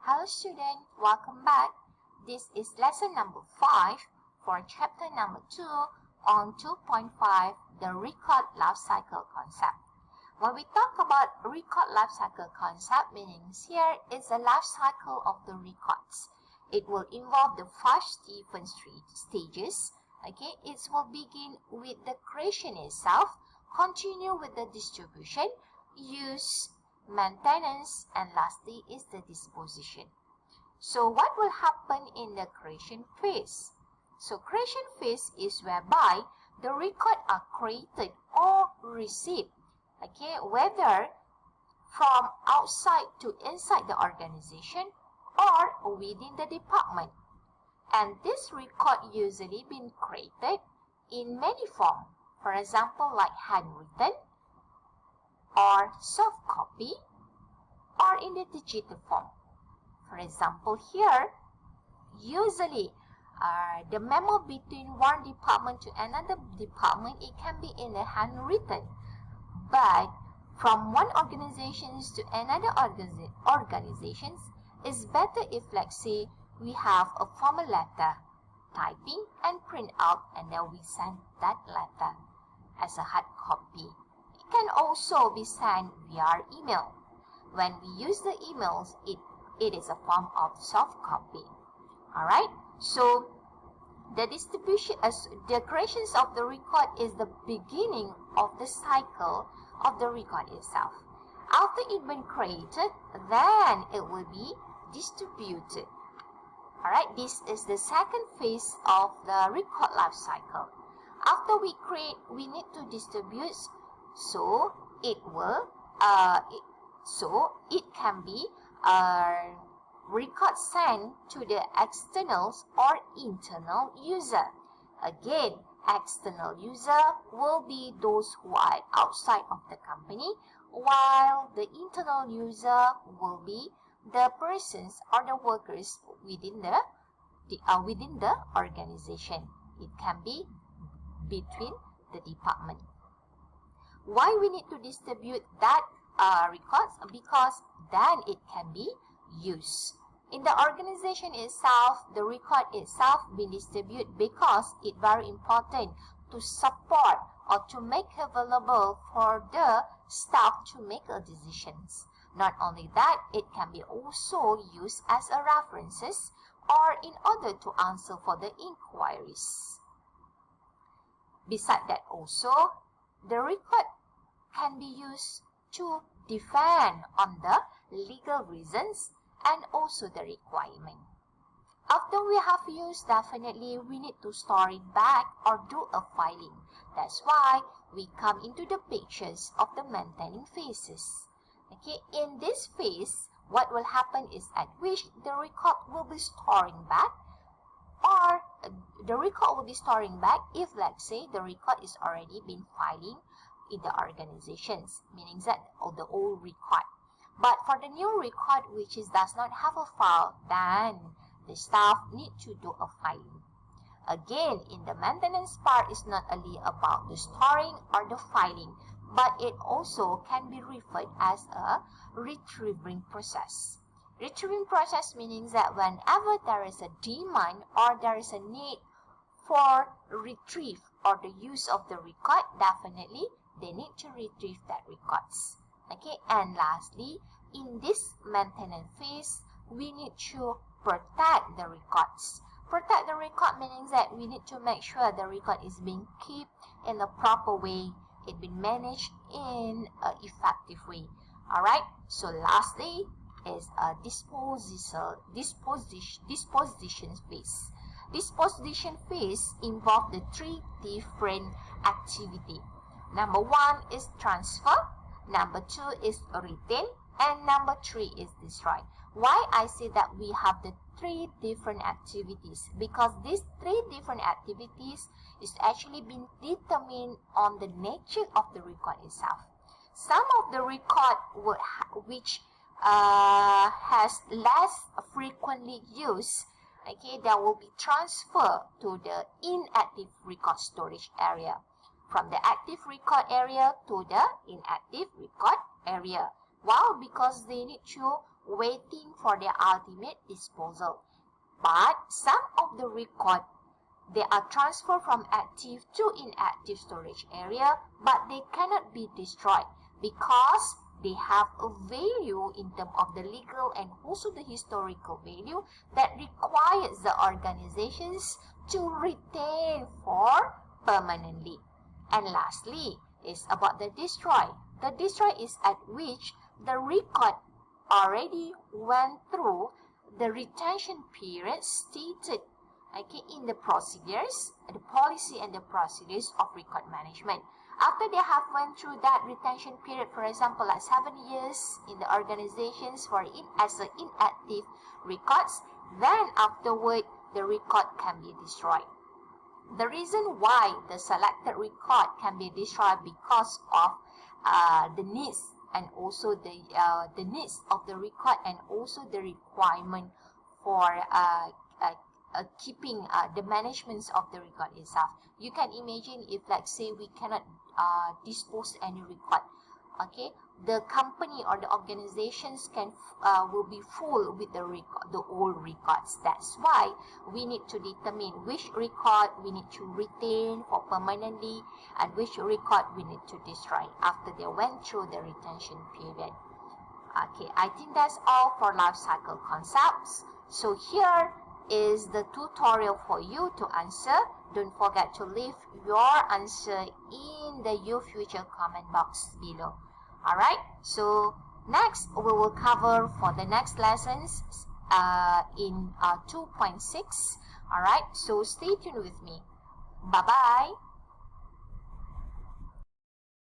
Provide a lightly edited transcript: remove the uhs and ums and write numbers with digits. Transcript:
Hello student, welcome back. This is lesson number 5 for chapter number 2 on 2.5, the record life cycle concept. When we talk about record life cycle concept, meanings here is the life cycle of the records. It will involve the 5 different stages. Okay, it will begin with the creation itself, continue with the distribution, use, maintenance, and lastly is the disposition. So what will happen in the creation phase? So creation phase is whereby the record are created or received, okay, whether from outside to inside the organization or within the department. And this record usually been created in many forms. For example, like handwritten, or soft copy, or in the digital form. For example, here, usually the memo between one department to another department, it can be in a handwritten. But from one organization to another organizations, it's better if, let's say, we have a formal letter, typing and print out, and then we send that letter as a hard copy. Can also be sent via email. When we use the emails, it is a form of soft copy. Alright, so the distribution, the creations of the record is the beginning of the cycle of the record itself. After it been created, then it will be distributed. Alright, this is the second phase of the record life cycle. After we create, we need to distribute. So it will, it can be record sent to the external or internal user. Again, external user will be those who are outside of the company, while the internal user will be the persons or the workers within the organization. It can be between the department. Why we need to distribute that records? Because then it can be used. In the organization itself, the record itself be distributed because it's very important to support or to make available for the staff to make decisions. Not only that, it can be also used as a references or in order to answer for the inquiries. Besides that also, the record can be used to defend on the legal reasons and also the requirement. After we have used, definitely we need to store it back or do a filing. That's why we come into the pictures of the maintaining phases. Okay, in this phase, what will happen is at which the record will be storing back, or the record will be storing back if, let's say, the record is already been filing in the organizations, meaning that the old record. But for the new record which does not have a file, then the staff need to do a filing. Again, in the maintenance part, is not only about the storing or the filing, but it also can be referred as a retrieving process. Retrieving process meaning that whenever there is a demand or there is a need for retrieve or the use of the record, definitely they need to retrieve that records. Okay, and lastly, in this maintenance phase, we need to protect the records. Protect the record meaning that we need to make sure the record is being kept in a proper way, it been managed in an effective way. Alright, so lastly is a disposition phase. Disposition phase involves the 3 different activities. Number 1 is transfer, number 2 is retain, and number 3 is destroy. Why I say that we have the 3 different activities? Because these 3 different activities is actually been determined on the nature of the record itself. Some of the record which has less frequently used, okay, that will be transferred to the inactive record storage area. From the active record area to the inactive record area. Wow, because they need to waiting for their ultimate disposal. But some of the record, they are transferred from active to inactive storage area, but they cannot be destroyed because they have a value in terms of the legal and also the historical value that requires the organizations to retain for permanently. And lastly is about the destroy. The destroy is at which the record already went through the retention period stated in the procedures, the policy and the procedures of record management. After they have went through that retention period, for example, like 7 years in the organizations as an inactive records, then afterward the record can be destroyed. The reason why the selected record can be destroyed because of the needs and also the needs of the record and also the requirement for keeping the management of the record itself. You can imagine if, like, say, we cannot dispose any record, okay, the company or the organizations will be full with the old records. That's why we need to determine which record we need to retain for permanently and which record we need to destroy after they went through the retention period. Okay, I think that's all for life cycle concepts. So here is the tutorial for you to answer. Don't forget to leave your answer in the your future comment box below. Alright, so next we will cover for the next lessons in 2.6. Alright, so stay tuned with me. Bye-bye.